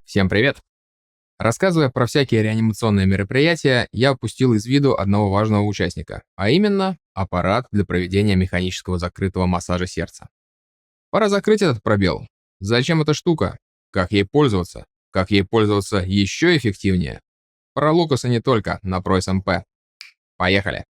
Всем привет! Рассказывая про всякие реанимационные мероприятия, я упустил из виду одного важного участника, а именно аппарат для проведения механического закрытого массажа сердца. Пора закрыть этот пробел. Зачем эта штука? Как ей пользоваться? Как ей пользоваться еще эффективнее? Про Лукаса не только на ProSMP. Поехали!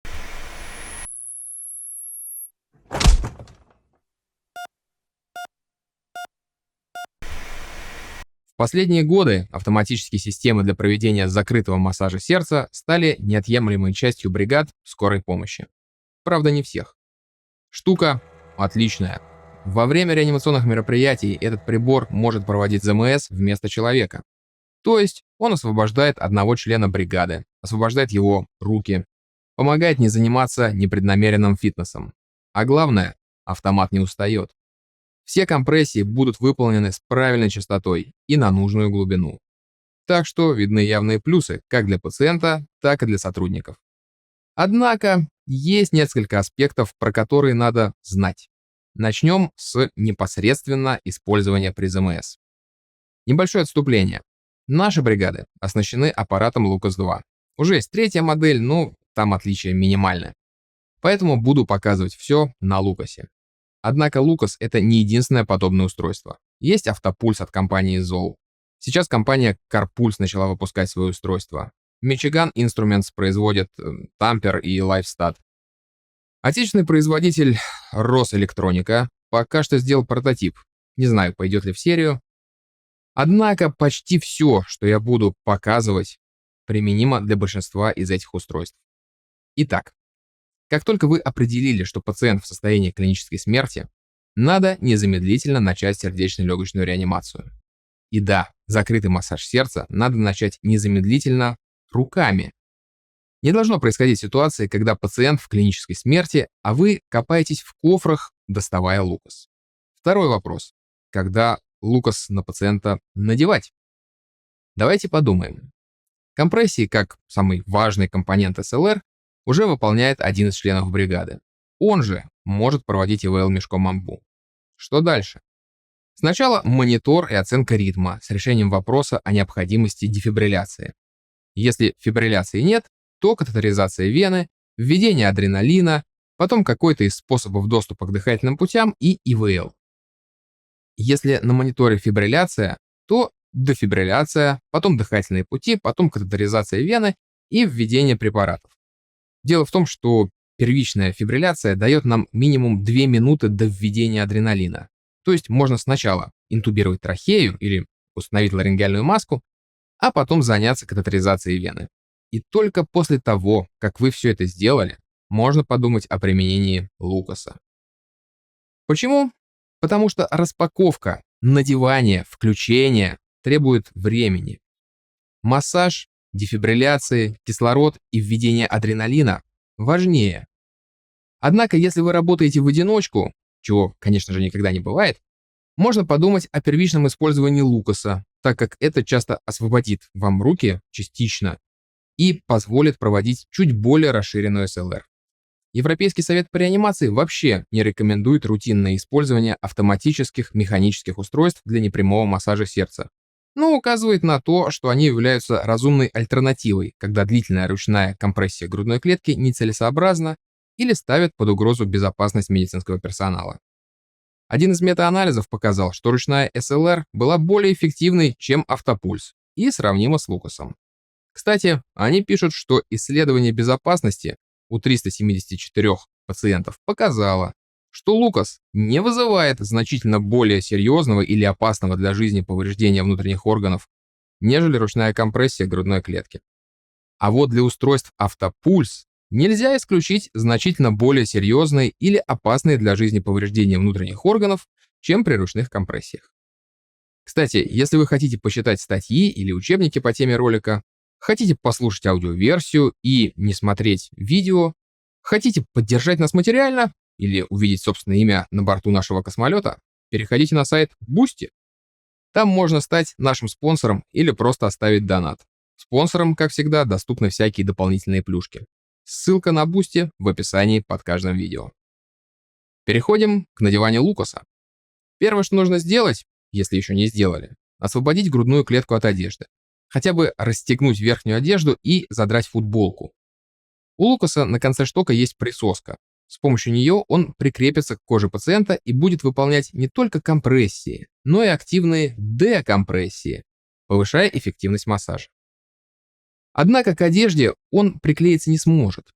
В последние годы автоматические системы для проведения закрытого массажа сердца стали неотъемлемой частью бригад скорой помощи. Правда, не всех. Штука отличная. Во время реанимационных мероприятий этот прибор может проводить ЗМС вместо человека. То есть он освобождает одного члена бригады, освобождает его руки, помогает не заниматься непреднамеренным фитнесом. А главное, автомат не устает. Все компрессии будут выполнены с правильной частотой и на нужную глубину. Так что видны явные плюсы как для пациента, так и для сотрудников. Однако есть несколько аспектов, про которые надо знать. Начнем с непосредственно использования при ЗМС. Небольшое отступление. Наши бригады оснащены аппаратом Lucas-2. Уже есть третья модель, но там отличия минимальны. Поэтому буду показывать все на Лукасе. Однако Lucas — это не единственное подобное устройство. Есть автопульс от компании Zoll. Сейчас компания CarPulse начала выпускать свое устройство. Michigan Instruments производит Tamper и LifeStat. Отечественный производитель Росэлектроника пока что сделал прототип. Не знаю, пойдет ли в серию. Однако почти все, что я буду показывать, применимо для большинства из этих устройств. Итак, как только вы определили, что пациент в состоянии клинической смерти, надо незамедлительно начать сердечно-легочную реанимацию. И да, закрытый массаж сердца надо начать незамедлительно руками. Не должно происходить ситуации, когда пациент в клинической смерти, а вы копаетесь в кофрах, доставая Lucas. Второй вопрос. Когда Lucas на пациента надевать? Давайте подумаем. Компрессии, как самый важный компонент СЛР, уже выполняет один из членов бригады. Он же может проводить ИВЛ мешком амбу. Что дальше? Сначала монитор и оценка ритма с решением вопроса о необходимости дефибрилляции. Если фибрилляции нет, то катетеризация вены, введение адреналина, потом какой-то из способов доступа к дыхательным путям и ИВЛ. Если на мониторе фибрилляция, то дефибрилляция, потом дыхательные пути, потом катетеризация вены и введение препаратов. Дело в том, что первичная фибрилляция дает нам минимум 2 минуты до введения адреналина. То есть можно сначала интубировать трахею или установить ларингеальную маску, а потом заняться катетеризацией вены. И только после того, как вы все это сделали, можно подумать о применении Лукаса. Почему? Потому что распаковка, надевание, включение требует времени. Массаж, дефибрилляции, кислород и введение адреналина важнее. Однако, если вы работаете в одиночку, чего, конечно же, никогда не бывает, можно подумать о первичном использовании Лукаса, так как это часто освободит вам руки частично и позволит проводить чуть более расширенную СЛР. Европейский совет по реанимации вообще не рекомендует рутинное использование автоматических механических устройств для непрямого массажа сердца, но указывает на то, что они являются разумной альтернативой, когда длительная ручная компрессия грудной клетки нецелесообразна или ставит под угрозу безопасность медицинского персонала. Один из метаанализов показал, что ручная СЛР была более эффективной, чем автопульс, и сравнима с Лукасом. Кстати, они пишут, что исследование безопасности у 374 пациентов показало, что Лукас не вызывает значительно более серьезного или опасного для жизни повреждения внутренних органов, нежели ручная компрессия грудной клетки. А вот для устройств автопульс нельзя исключить значительно более серьезные или опасные для жизни повреждения внутренних органов, чем при ручных компрессиях. Кстати, если вы хотите почитать статьи или учебники по теме ролика, хотите послушать аудиоверсию и не смотреть видео, хотите поддержать нас материально, или увидеть собственное имя на борту нашего космолета, переходите на сайт Boosty. Там можно стать нашим спонсором или просто оставить донат. Спонсорам, как всегда, доступны всякие дополнительные плюшки. Ссылка на Boosty в описании под каждым видео. Переходим к надеванию Лукаса. Первое, что нужно сделать, если еще не сделали, освободить грудную клетку от одежды, хотя бы расстегнуть верхнюю одежду и задрать футболку. У Лукаса на конце штока есть присоска. С помощью нее он прикрепится к коже пациента и будет выполнять не только компрессии, но и активные декомпрессии, повышая эффективность массажа. Однако к одежде он приклеиться не сможет.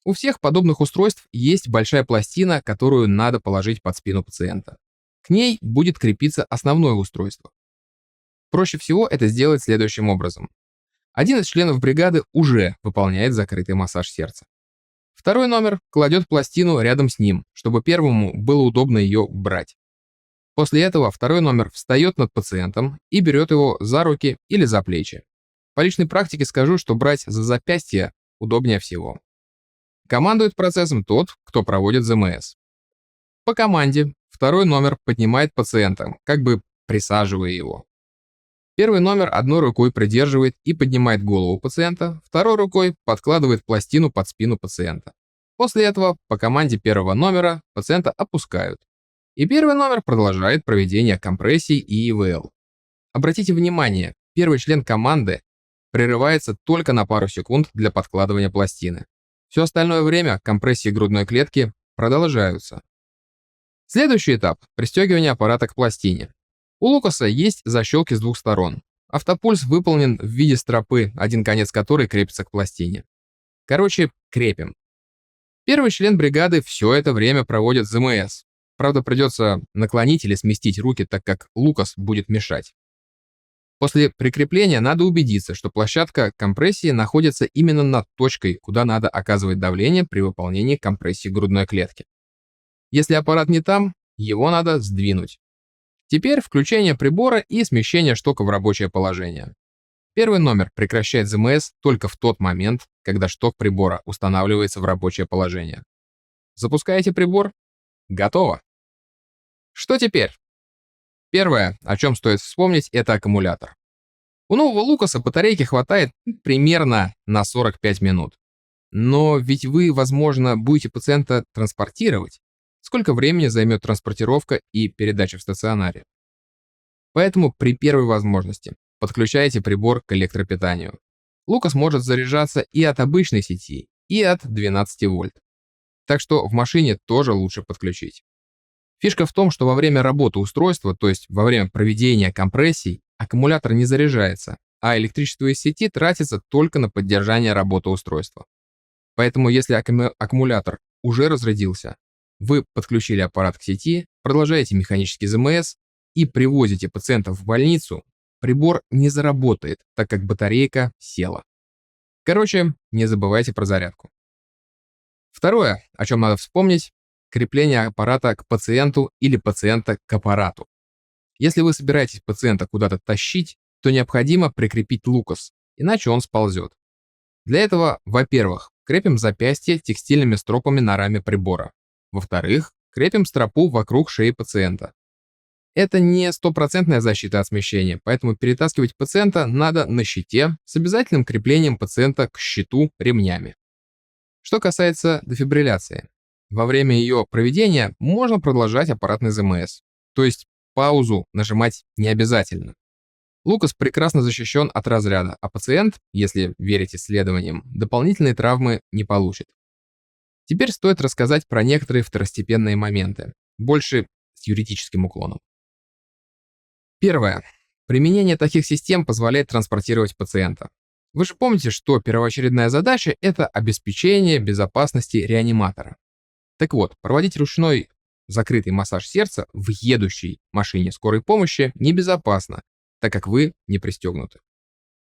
У всех подобных устройств есть большая пластина, которую надо положить под спину пациента. К ней будет крепиться основное устройство. Проще всего это сделать следующим образом. Один из членов бригады уже выполняет закрытый массаж сердца. Второй номер кладет пластину рядом с ним, чтобы первому было удобно ее брать. После этого второй номер встает над пациентом и берет его за руки или за плечи. По личной практике скажу, что брать за запястье удобнее всего. Командует процессом тот, кто проводит ЗМС. По команде второй номер поднимает пациента, как бы присаживая его. Первый номер одной рукой придерживает и поднимает голову пациента, второй рукой подкладывает пластину под спину пациента. После этого по команде первого номера пациента опускают. И первый номер продолжает проведение компрессий и ИВЛ. Обратите внимание, первый член команды прерывается только на пару секунд для подкладывания пластины. Все остальное время компрессии грудной клетки продолжаются. Следующий этап – пристегивание аппарата к пластине. У Лукаса есть защелки с двух сторон. Автопульс выполнен в виде стропы, один конец которой крепится к пластине. Короче, крепим. Первый член бригады все это время проводит ЗМС. Правда, придется наклонить или сместить руки, так как Лукас будет мешать. После прикрепления надо убедиться, что площадка компрессии находится именно над точкой, куда надо оказывать давление при выполнении компрессии грудной клетки. Если аппарат не там, его надо сдвинуть. Теперь включение прибора и смещение штока в рабочее положение. Первый номер прекращает ЗМС только в тот момент, когда шток прибора устанавливается в рабочее положение. Запускаете прибор? Готово. Что теперь? Первое, о чем стоит вспомнить, это аккумулятор. У нового Лукаса батарейки хватает примерно на 45 минут. Но ведь вы, возможно, будете пациента транспортировать. Сколько времени займет транспортировка и передача в стационаре? Поэтому при первой возможности подключайте прибор к электропитанию. Лукас может заряжаться и от обычной сети, и от 12 вольт. Так что в машине тоже лучше подключить. Фишка в том, что во время работы устройства, то есть во время проведения компрессий, аккумулятор не заряжается, а электричество из сети тратится только на поддержание работы устройства. Поэтому если аккумулятор уже разрядился, вы подключили аппарат к сети, продолжаете механический ЗМС и привозите пациента в больницу, прибор не заработает, так как батарейка села. Короче, не забывайте про зарядку. Второе, о чем надо вспомнить, крепление аппарата к пациенту или пациента к аппарату. Если вы собираетесь пациента куда-то тащить, то необходимо прикрепить Лукас, иначе он сползет. Для этого, во-первых, крепим запястье текстильными стропами на раме прибора. Во-вторых, крепим стропу вокруг шеи пациента. Это не стопроцентная защита от смещения, поэтому перетаскивать пациента надо на щите с обязательным креплением пациента к щиту ремнями. Что касается дефибрилляции. Во время ее проведения можно продолжать аппаратный ЗМС, то есть паузу нажимать не обязательно. Лукас прекрасно защищен от разряда, а пациент, если верить исследованиям, дополнительные травмы не получит. Теперь стоит рассказать про некоторые второстепенные моменты, больше с юридическим уклоном. Первое. Применение таких систем позволяет транспортировать пациента. Вы же помните, что первоочередная задача – это обеспечение безопасности реаниматора. Так вот, проводить ручной закрытый массаж сердца в едущей машине скорой помощи небезопасно, так как вы не пристегнуты.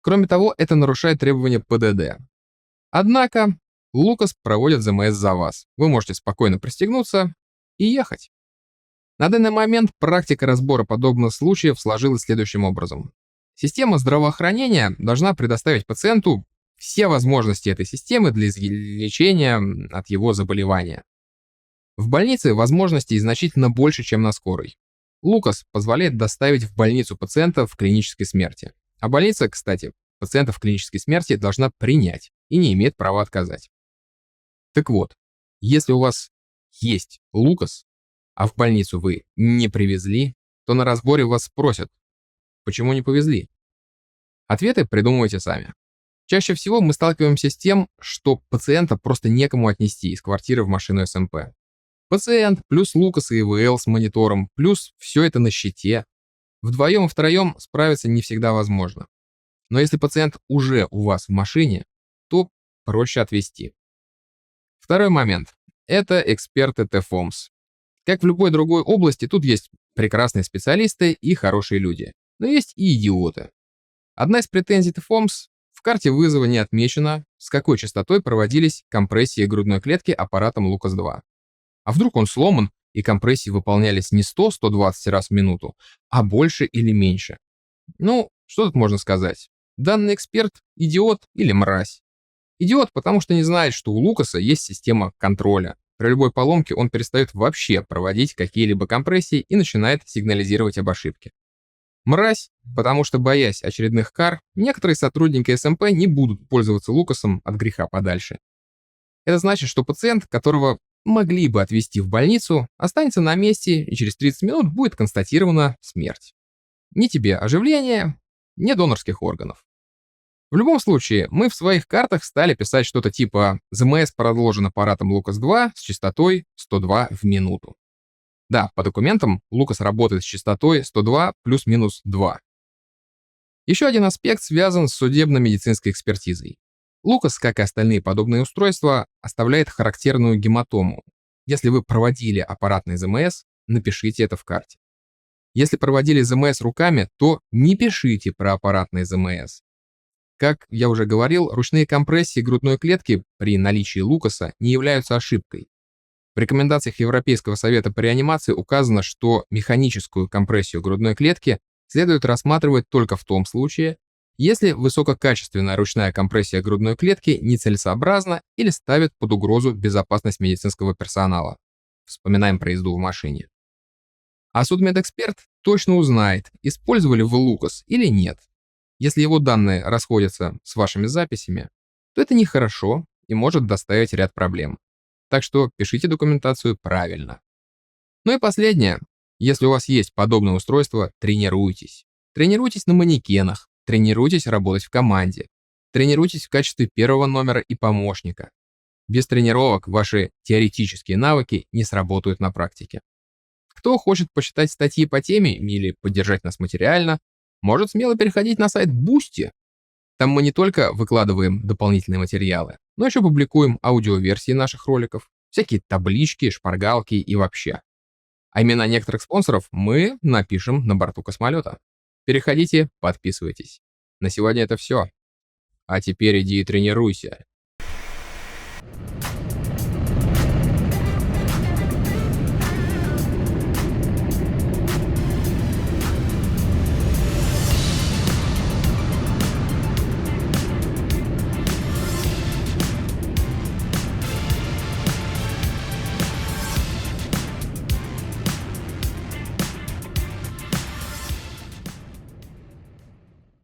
Кроме того, это нарушает требования ПДД. Однако, Лукас проводит ЗМС за вас. Вы можете спокойно пристегнуться и ехать. На данный момент практика разбора подобных случаев сложилась следующим образом. Система здравоохранения должна предоставить пациенту все возможности этой системы для лечения от его заболевания. В больнице возможностей значительно больше, чем на скорой. Лукас позволяет доставить в больницу пациента в клинической смерти. А больница, кстати, пациента в клинической смерти должна принять и не имеет права отказать. Так вот, если у вас есть Лукас, а в больницу вы не привезли, то на разборе вас спросят, почему не повезли? Ответы придумывайте сами. Чаще всего мы сталкиваемся с тем, что пациента просто некому отнести из квартиры в машину СМП. Пациент, плюс Лукас и ИВЛ с монитором, плюс все это на щите. Вдвоем и втроем справиться не всегда возможно. Но если пациент уже у вас в машине, то проще отвезти. Второй момент. Это эксперты ТФОМС. Как в любой другой области, тут есть прекрасные специалисты и хорошие люди. Но есть и идиоты. Одна из претензий ТФОМС: в карте вызова не отмечено, с какой частотой проводились компрессии грудной клетки аппаратом Лукас-2. А вдруг он сломан, и компрессии выполнялись не 100-120 раз в минуту, а больше или меньше? Ну, что тут можно сказать? Данный эксперт – идиот или мразь. Идиот, потому что не знает, что у Лукаса есть система контроля. При любой поломке он перестает вообще проводить какие-либо компрессии и начинает сигнализировать об ошибке. Мразь, потому что, боясь очередных кар, некоторые сотрудники СМП не будут пользоваться Лукасом от греха подальше. Это значит, что пациент, которого могли бы отвезти в больницу, останется на месте, и через 30 минут будет констатирована смерть. Ни тебе оживления, ни донорских органов. В любом случае, мы в своих картах стали писать что-то типа «ЗМС продолжен аппаратом Лукас-2 с частотой 102 в минуту». Да, по документам Лукас работает с частотой 102 плюс-минус 2. Еще один аспект связан с судебно-медицинской экспертизой. Лукас, как и остальные подобные устройства, оставляет характерную гематому. Если вы проводили аппаратный ЗМС, напишите это в карте. Если проводили ЗМС руками, то не пишите про аппаратный ЗМС. Как я уже говорил, ручные компрессии грудной клетки при наличии Лукаса не являются ошибкой. В рекомендациях Европейского совета по реанимации указано, что механическую компрессию грудной клетки следует рассматривать только в том случае, если высококачественная ручная компрессия грудной клетки нецелесообразна или ставит под угрозу безопасность медицинского персонала. Вспоминаем про езду в машине. А судмедэксперт точно узнает, использовали вы Лукас или нет. Если его данные расходятся с вашими записями, то это нехорошо и может доставить ряд проблем. Так что пишите документацию правильно. Ну и последнее. Если у вас есть подобное устройство, тренируйтесь. Тренируйтесь на манекенах, тренируйтесь работать в команде, тренируйтесь в качестве первого номера и помощника. Без тренировок ваши теоретические навыки не сработают на практике. Кто хочет почитать статьи по теме или поддержать нас материально, может смело переходить на сайт Boosty. Там мы не только выкладываем дополнительные материалы, но еще публикуем аудиоверсии наших роликов, всякие таблички, шпаргалки и вообще. А имена некоторых спонсоров мы напишем на борту космолета. Переходите, подписывайтесь. На сегодня это все. А теперь иди и тренируйся.